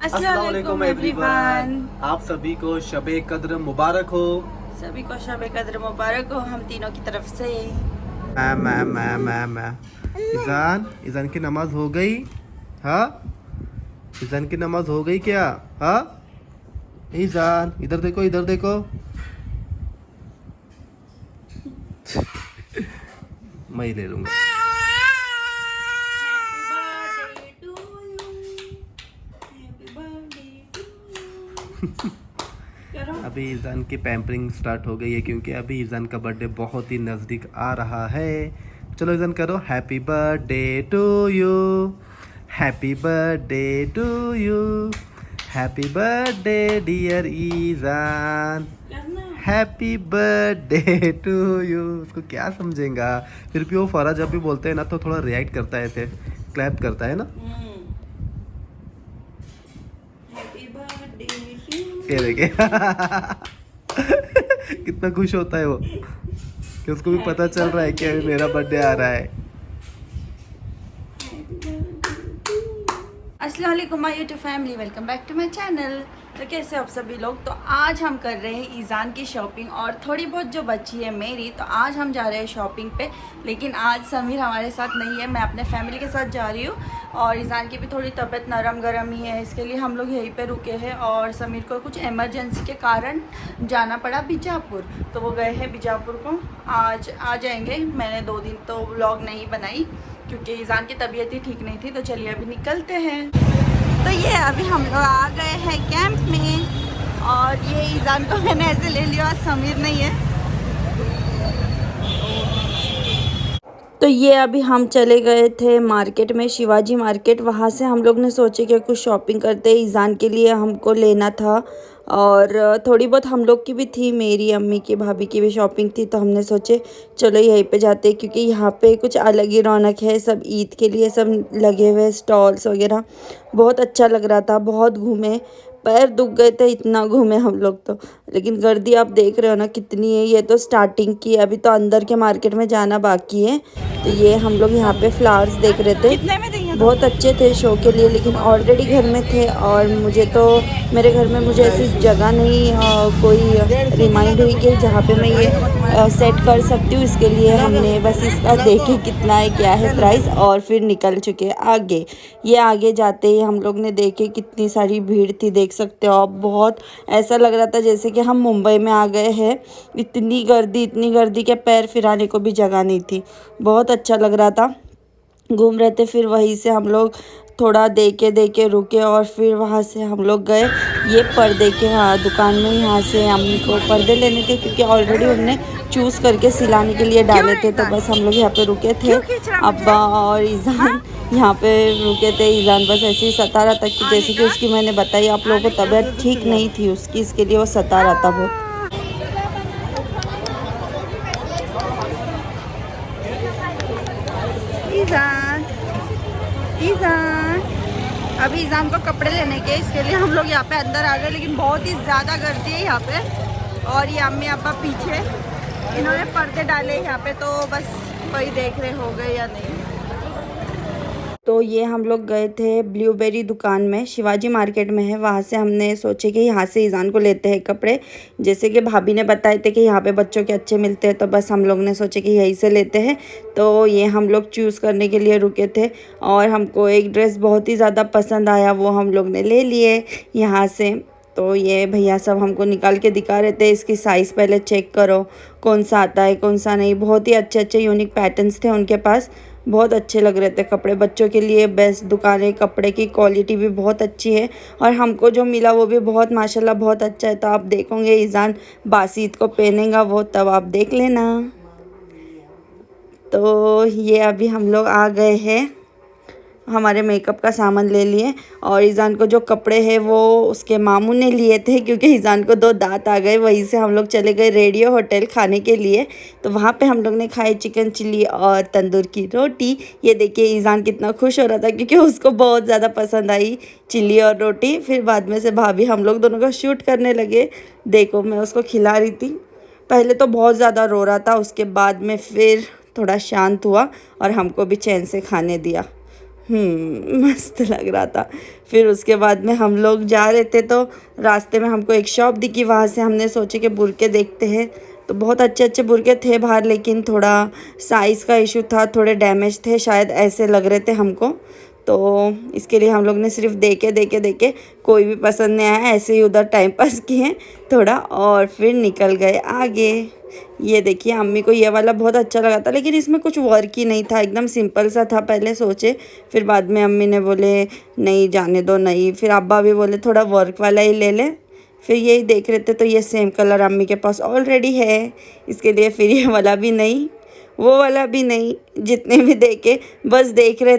अस्सलाम वालेकुम एवरीवन। आप सभी को शबे कद्र मुबारक हो। सभी को शब कद्र मुबारक हो हम तीनों की तरफ से। मैं ईजान की नमाज हो गई? हाँ, ईजान की नमाज हो गई क्या? हाँ ईजान, इधर देखो इधर देखो। मैं ही ले लूंगा। अभी ईजान की पैम्परिंग स्टार्ट हो गई है क्योंकि अभी ईजान का बर्थडे बहुत ही नज़दीक आ रहा है। चलो ईजान करो happy birthday to you, happy birthday to you, happy birthday dear Izaan, happy birthday to you. उसको क्या समझेगा? फिर भी वो फरा जब भी बोलते हैं ना तो थोड़ा रिएक्ट करता है, ऐसे क्लैप करता है ना। देखे कितना खुश होता है वो कि उसको भी पता चल रहा है कि अभी मेरा बर्थडे आ रहा है। अस्सलाम वालेकुम my YouTube family, welcome back to my channel. तो कैसे आप सभी लोग? तो आज हम कर रहे हैं ईजान की शॉपिंग और थोड़ी बहुत जो बची है मेरी। तो आज हम जा रहे हैं शॉपिंग पे, लेकिन आज समीर हमारे साथ नहीं है, मैं अपने फैमिली के साथ जा रही हूँ। और ईजान की भी थोड़ी तबीयत नरम गरम ही है, इसके लिए हम लोग यहीं पे रुके हैं। और समीर को कुछ इमरजेंसी के कारण जाना पड़ा बीजापुर, तो वो गए हैं बीजापुर को। आज आ जाएंगे। मैंने 2 दिन तो व्लॉग नहीं बनाई क्योंकि ईजान की तबीयत ही ठीक नहीं थी। तो चलिए अभी निकलते हैं। तो ये अभी हम लोग आ गए हैं कैंप में और ये ईजान को मैंने ऐसे ले लिया, आज समीर नहीं है। तो ये अभी हम चले गए थे मार्केट में, शिवाजी मार्केट। वहाँ से हम लोग ने सोचे कि कुछ शॉपिंग करते हैं, ईजान के लिए हमको लेना था और थोड़ी बहुत हम लोग की भी थी, मेरी अम्मी की भाभी की भी शॉपिंग थी। तो हमने सोचे चलो यहीं पे जाते हैं क्योंकि यहाँ पे कुछ अलग ही रौनक है। सब ईद के लिए सब लगे हुए स्टॉल्स वगैरह, बहुत अच्छा लग रहा था। बहुत घूमे, पैर दुख गए थे, इतना घूमे हम लोग तो। लेकिन गर्दी आप देख रहे हो ना कितनी है। ये तो स्टार्टिंग की, अभी तो अंदर के मार्केट में जाना बाकी है। तो ये हम लोग यहाँ पे फ्लावर्स देख रहे थे, बहुत अच्छे थे शो के लिए, लेकिन ऑलरेडी घर में थे और मुझे तो मेरे घर में मुझे ऐसी जगह नहीं कोई रिमाइंड हुई कि जहाँ पे मैं ये सेट कर सकती हूँ। इसके लिए हमने बस इसका देखे कितना है क्या है प्राइस और फिर निकल चुके आगे। ये आगे जाते ही हम लोग ने देखे कितनी सारी भीड़ थी, देख सकते हो आप। बहुत ऐसा लग रहा था जैसे कि हम मुंबई में आ गए हैं। इतनी गर्दी के पैर फिराने को भी जगह नहीं थी। बहुत अच्छा लग रहा था, घूम रहे थे। फिर वहीं से हम लोग थोड़ा देखे रुके और फिर वहाँ से हम लोग गए ये पर्दे के दुकान में। यहाँ से अम्मी को पर्दे लेने थे क्योंकि ऑलरेडी उन्होंने चूज़ करके सिलाने के लिए डाले थे। तो बस हम लोग यहाँ पे रुके थे, अब्बा और ईजान यहाँ पे रुके थे। ईजान बस ऐसे ही सता रहा था कि जैसे कि उसकी मैंने बताई आप लोगों को तबीयत ठीक नहीं थी उसकी, इसके लिए वो सता रहा था बहुत। ईजान अभी ईजान को कपड़े लेने के, इसके लिए हम लोग यहाँ पे अंदर आ गए, लेकिन बहुत ही ज़्यादा गर्दी है यहाँ पे। और ये अम्मी अब्बा पीछे, इन्होंने पर्दे डाले यहाँ पे, तो बस वही देख रहे हो गए या नहीं। तो ये हम लोग गए थे ब्लूबेरी दुकान में, शिवाजी मार्केट में है। वहाँ से हमने सोचे कि यहाँ से ईजान को लेते हैं कपड़े, जैसे कि भाभी ने बताए थे कि यहाँ पे बच्चों के अच्छे मिलते हैं। तो बस हम लोग ने सोचे कि यहीं से लेते हैं। तो ये हम लोग चूज़ करने के लिए रुके थे और हमको एक ड्रेस बहुत ही ज़्यादा पसंद आया, वो हम लोग ने ले लिए यहाँ से। तो ये भैया सब हमको निकाल के दिखा रहे थे, इसकी साइज़ पहले चेक करो कौन सा आता है कौन सा नहीं। बहुत ही अच्छे यूनिक पैटर्न्स थे उनके पास, बहुत अच्छे लग रहे थे कपड़े। बच्चों के लिए बेस्ट दुकान है, कपड़े की क्वालिटी भी बहुत अच्छी है और हमको जो मिला वो भी बहुत माशाल्लाह बहुत अच्छा है। तो आप देखोगे ईजान बासीत को पहनेगा वो, तब आप देख लेना। तो ये अभी हम लोग आ गए हैं, हमारे मेकअप का सामान ले लिए। और ईजान को जो कपड़े हैं वो उसके मामू ने लिए थे क्योंकि ईजान को 2 दांत आ गए। वहीं से हम लोग चले गए रेडियो होटल खाने के लिए। तो वहाँ पे हम लोग ने खाए चिकन चिल्ली और तंदूर की रोटी। ये देखिए ईजान कितना खुश हो रहा था क्योंकि उसको बहुत ज़्यादा पसंद आई चिल्ली और रोटी। फिर बाद में से भाभी हम लोग दोनों का शूट करने लगे। देखो मैं उसको खिला रही थी, पहले तो बहुत ज़्यादा रो रहा था, उसके बाद में फिर थोड़ा शांत हुआ और हमको भी चैन से खाने दिया। मस्त लग रहा था। फिर उसके बाद में हम लोग जा रहे थे तो रास्ते में हमको एक शॉप दिखी, वहाँ से हमने सोचे कि बुरके देखते हैं। तो बहुत अच्छे अच्छे बुरके थे बाहर, लेकिन थोड़ा साइज़ का इशू था, थोड़े डैमेज थे शायद, ऐसे लग रहे थे हमको। तो इसके लिए हम लोग ने सिर्फ देखे कोई भी पसंद नहीं आया, ऐसे ही उधर टाइम पास किए थोड़ा और फिर निकल गए आगे। ये देखिए अम्मी को ये वाला बहुत अच्छा लगा था, लेकिन इसमें कुछ वर्क ही नहीं था, एकदम सिंपल सा था पहले सोचे। फिर बाद में अम्मी ने बोले नहीं जाने दो, नहीं। फिर अब्बा भी बोले थोड़ा वर्क वाला ही ले ले। फिर यही देख रहे थे तो ये सेम कलर अम्मी के पास ऑलरेडी है, इसके लिए फिर ये वाला भी नहीं, वो वाला भी नहीं। जितने भी देखे बस देख रहे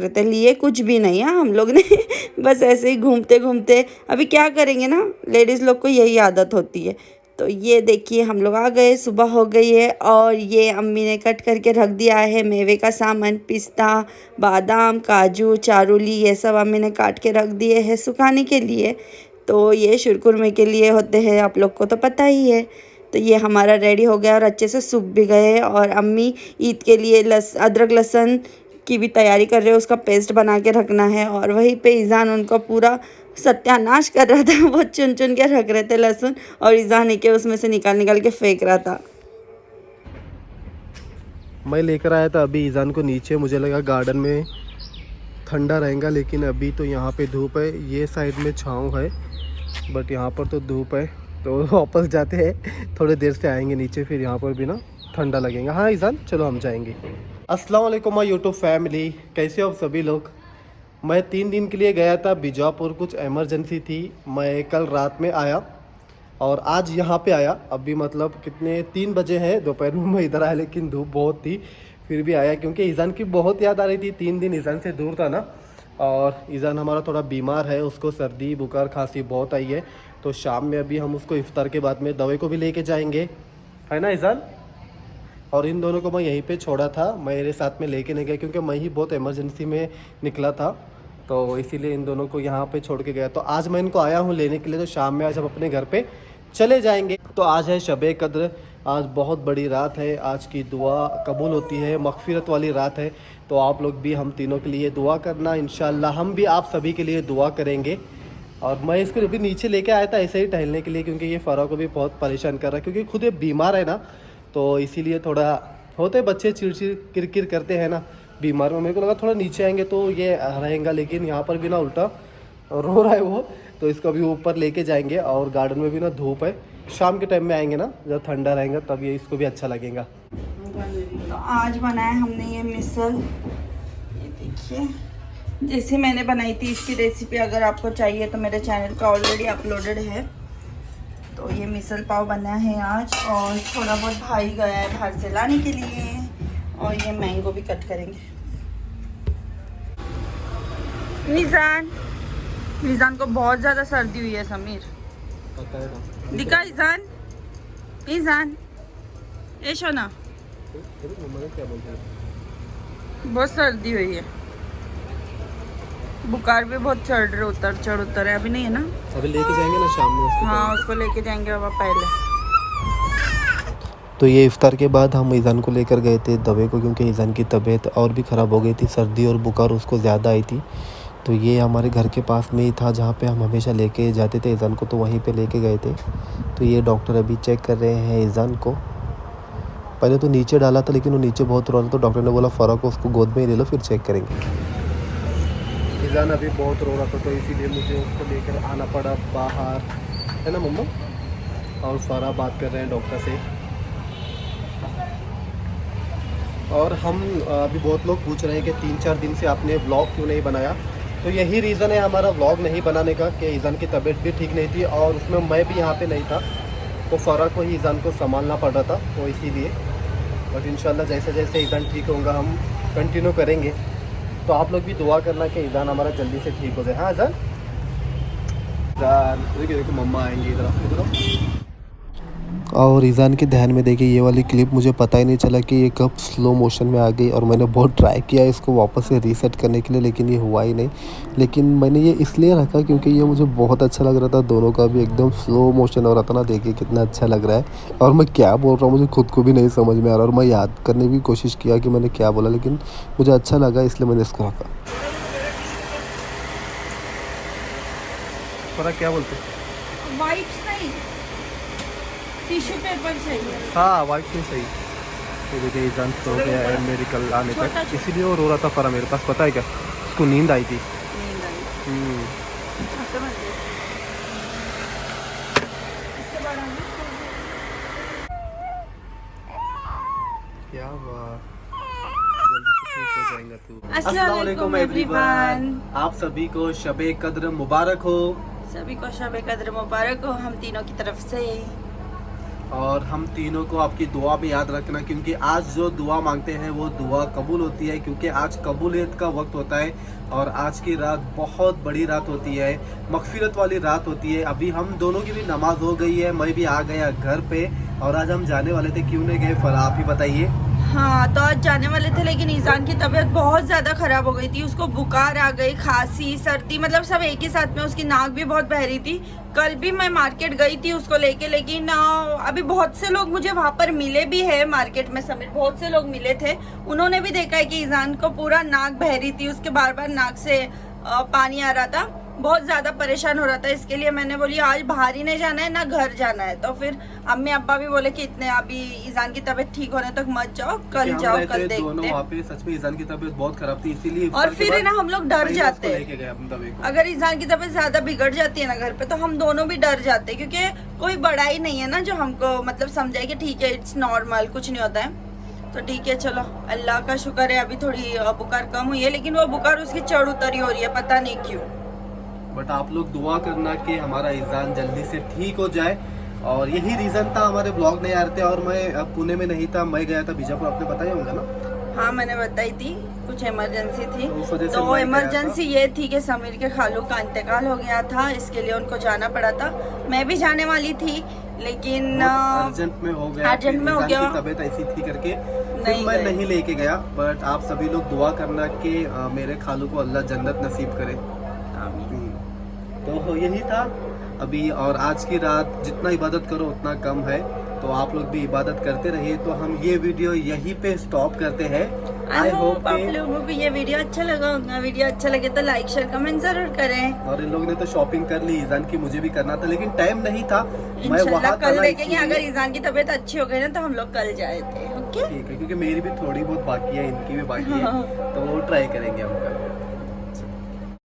थे, लिए कुछ भी नहीं। हाँ, हम लोग ने बस ऐसे ही घूमते घूमते, अभी क्या करेंगे ना, लेडीज़ लोग को यही आदत होती है। तो ये देखिए हम लोग आ गए, सुबह हो गई है और ये अम्मी ने कट करके रख दिया है मेवे का सामान, पिस्ता, बादाम, काजू, चारूली, ये सब अम्मी ने काट के रख दिए हैं सुखाने के लिए। तो ये शिरकुरमे के लिए होते हैं, आप लोग को तो पता ही है। तो ये हमारा रेडी हो गया और अच्छे से सूख भी गए हैं। और अम्मी ईद के लिए अदरक लहसुन की भी तैयारी कर रहे हैं, उसका पेस्ट बना के रखना है। और वहीं पे ईज़ान उनको पूरा सत्यानाश कर रहा था, वो चुन चुन के रख रहे थे लहसुन, और ईज़ान के उसमें से निकाल के फेंक रहा था। मैं लेकर आया था अभी ईज़ान को नीचे, मुझे लगा गार्डन में ठंडा रहेगा, लेकिन अभी तो यहाँ पे धूप है। ये साइड में छाँव है बट यहाँ पर तो धूप है। तो वापस जाते हैं, थोड़ी देर से आएंगे नीचे, फिर यहाँ पर भी ना ठंडा लगेगा। हाँ ईज़ान चलो हम जाएंगे। अस्सलाम वालेकुम माय यूट्यूब फैमिली, कैसे हो आप सभी लोग। मैं 3 दिन के लिए गया था बीजापुर, कुछ इमरजेंसी थी। मैं कल रात में आया और आज यहाँ पे आया। अभी मतलब कितने 3 बजे हैं दोपहर में मैं इधर आया, लेकिन धूप बहुत थी फिर भी आया, क्योंकि ईज़ान की बहुत याद आ रही थी। 3 दिन ईज़ान से दूर था ना, और ईज़ान हमारा थोड़ा बीमार है, उसको सर्दी बुखार खांसी बहुत आई है। तो शाम में अभी हम उसको इफ्तार के बाद में दवाई को भी लेके जाएंगे, है ना ईज़ान। और इन दोनों को मैं यहीं पे छोड़ा था, मेरे साथ में लेके नहीं गया क्योंकि मैं ही बहुत इमरजेंसी में निकला था, तो इसीलिए इन दोनों को यहाँ पे छोड़ के गया। तो आज मैं इनको आया हूँ लेने के लिए, तो शाम में आज हम अपने घर पे चले जाएंगे। तो आज है शब कद्र, आज बहुत बड़ी रात है, आज की दुआ कबूल होती है, मगफिरत वाली रात है। तो आप लोग भी हम तीनों के लिए दुआ करना, इंशाल्लाह हम भी आप सभी के लिए दुआ करेंगे। और मैं इसको अभी नीचे लेके आया था ऐसे ही टहलने के लिए, क्योंकि ये फ़रा को भी बहुत परेशान कर रहा है, क्योंकि खुद ये बीमार है ना, तो इसीलिए थोड़ा होते बच्चे चिड़चिड़ किरकिर करते हैं ना बीमार में। मेरे को लगा थोड़ा नीचे आएंगे तो ये रहेगा, लेकिन यहाँ पर भी ना उल्टा रो रहा है वो। तो इसको अभी ऊपर लेके जाएंगे, और गार्डन में भी ना धूप है, शाम के टाइम में आएंगे ना जब ठंडा रहेगा, तब ये इसको भी अच्छा लगेगा। तो आज बनाया हमने ये मिसल, ये देखिए जैसे मैंने बनाई थी इसकी रेसिपी अगर आपको चाहिए तो मेरे चैनल पे ऑलरेडी अपलोडेड है। तो ये मिसल पाव बना है आज, और थोड़ा बहुत भाई गया है बाहर से लाने के लिए, और ये मैंगो भी कट करेंगे। ईज़ान को बहुत ज़्यादा सर्दी हुई है समीर, पता है ना। दिखा ईज़ान ए शोना, क्या बोलते हैं, बहुत सर्दी हुई है, बुखार भी बहुत चढ़ रहे, चढ़ उतर है, अभी नहीं है ना, अभी लेके जाएंगे ना शाम में उसको। हाँ उसको लेके जाएंगे बाबा पहले। तो ये इफ्तार के बाद हम ईज़ान को लेकर गए थे दवे को, क्योंकि ईज़ान की तबीयत और भी ख़राब हो गई थी, सर्दी और बुखार उसको ज़्यादा आई थी। तो ये हमारे घर के पास में ही था जहाँ पे हम हमेशा लेके जाते थे ईज़ान को, तो वहीं पे लेके गए थे। तो ये डॉक्टर अभी चेक कर रहे हैं ईज़ान को। पहले तो नीचे डाला था, लेकिन वो नीचे बहुत रो रहा था, तो डॉक्टर ने बोला फ़रा को उसको गोद में ही ले लो, फिर चेक करेंगे। ईज़ान अभी बहुत रो रहा था, तो इसीलिए मुझे उसको लेकर आना पड़ा बाहर, है ना मम्मा। और फ़रा बात कर रहे हैं डॉक्टर से। और हम अभी बहुत लोग पूछ रहे हैं कि 3-4 दिन से आपने व्लॉग क्यों नहीं बनाया। तो यही रीज़न है हमारा व्लॉग नहीं बनाने का, कि ईज़ान की तबीयत भी ठीक नहीं थी, और उसमें मैं भी यहाँ पे नहीं था, तो फ़रा को ही ईज़ान को संभालना पड़ रहा था, तो इसीलिए। बट इंशाल्लाह जैसे जैसे ईज़ान ठीक होगा हम कंटिन्यू करेंगे। तो आप लोग भी दुआ करना कि ईज़ान हमारा जल्दी से ठीक हो जाए। हाँ ईज़ान देखो मम्मा आएंगी इधर। और ईज़ान के ध्यान में देखिए ये वाली क्लिप मुझे पता ही नहीं चला कि ये कब स्लो मोशन में आ गई, और मैंने बहुत ट्राई किया इसको वापस से रीसेट करने के लिए, लेकिन ये हुआ ही नहीं। लेकिन मैंने ये इसलिए रखा क्योंकि ये मुझे बहुत अच्छा लग रहा था, दोनों का भी एकदम स्लो मोशन हो रहा था ना। देखिए कितना अच्छा लग रहा है, और मैं क्या बोल रहा हूँ मुझे खुद को भी नहीं समझ में आ रहा, और मैं याद करने की कोशिश किया कि मैंने क्या बोला, लेकिन मुझे अच्छा लगा इसलिए मैंने इसको रखा। थोड़ा क्या बोलते हैं, वाइप्स नहीं, टिश्यू पेपर चाहिए। हाँ वाइफ नहीं सही। तो देखिए ईज़ान सो गया है मेरे कल आने तक, इसीलिए वो रो रहा था फरा मेरे पास, पता है क्या, उसको नींद आई थी। क्या हुआ, जल्दी से ठीक हो जाएगा तू। अस्सलाम वालेकुम एवरीवन। आप सभी को शबे कद्र मुबारक हो। सभी को शब कद्र मुबारक हो हम तीनों की तरफ से। और हम तीनों को आपकी दुआ में याद रखना, क्योंकि आज जो दुआ मांगते हैं वो दुआ कबूल होती है, क्योंकि आज कबूलियत का वक्त होता है। और आज की रात बहुत बड़ी रात होती है, मगफिरत वाली रात होती है। अभी हम दोनों की भी नमाज हो गई है, मैं भी आ गया घर पे, और आज हम जाने वाले थे, क्यों नहीं गए फरा आप ही बताइए। हाँ तो आज जाने वाले थे, लेकिन ईज़ान की तबीयत बहुत ज़्यादा ख़राब हो गई थी। उसको बुखार आ गई, खांसी, सर्दी, मतलब सब एक ही साथ में। उसकी नाक भी बहुत बह रही थी। कल भी मैं मार्केट गई थी उसको लेके, लेकिन अभी बहुत से लोग मुझे वहाँ पर मिले भी है मार्केट में समेत, बहुत से लोग मिले थे। उन्होंने भी देखा है कि ईज़ान को पूरा नाक बह रही थी, उसके बार बार नाक से पानी आ रहा था, बहुत ज़्यादा परेशान हो रहा था। इसके लिए मैंने बोली आज बाहर ही नहीं जाना है ना घर जाना है। तो फिर अम्मी अब्बा भी बोले कि इतने अभी ईज़ान की तबीयत ठीक होने तक मत जाओ, कल जाओ, कल देखते हैं। वहाँ पे सच में ईज़ान की तबीयत बहुत खराब थी, इसीलिए और फिर ना हम लोग डर जाते हैं, अगर ईज़ान की तबीयत ज्यादा बिगड़ जाती है ना घर पे, तो हम दोनों भी डर जाते हैं, क्योंकि कोई बड़ा ही नहीं है ना जो हमको मतलब समझाए कि ठीक है इट्स नॉर्मल, कुछ नहीं होता है। तो ठीक है चलो, अल्लाह का शुक्र है अभी थोड़ी बुखार कम हुई है, लेकिन वो बुखार उसकी चढ़ उतरी हो रही है, पता नहीं क्यों। बट आप लोग दुआ करना कि हमारा ईज़ान जल्दी से ठीक हो जाए, और यही रीज़न था हमारे ब्लॉग नहीं आ रहे थे। और मैं पुणे में नहीं था, मैं गया था बीजापुर, आपने बताया होगा ना। हाँ मैंने बताई थी, कुछ इमरजेंसी थी। तो उस वजह से तो मैं इमरजेंसी ये थी कि समीर के खालू का इंतकाल हो गया था, इसके लिए उनको जाना पड़ा था। मैं भी जाने वाली थी, लेकिन अर्जेंट में हो गया, अर्जेंट में हो गया, तबीयत ऐसी थी करके नहीं मैं नहीं लेके गया। बट आप सभी लोग दुआ करना कि मेरे खालू को अल्लाह जन्नत नसीब करे। तो यही था अभी। और आज की रात जितना इबादत करो उतना कम है, तो आप लोग भी इबादत करते रहिए। तो हम ये वीडियो यहीं पे स्टॉप करते हैं। आई होप आप लोगों को ये वीडियो अच्छा लगा होगा। वीडियो अच्छा लगे तो लाइक शेयर कमेंट जरूर करें। और इन लोगों ने तो शॉपिंग कर ली, ईज़ान की मुझे भी करना था, लेकिन टाइम नहीं था। मैं इंशाल्लाह कल देखेंगे, अगर ईज़ान की तबीयत अच्छी हो गई ना तो हम लोग कल जाए थे। ओके ठीक है, क्योंकि मेरी भी थोड़ी बहुत बाकी है, इनकी भी बाकी है, तो वो ट्राई करेंगे हम।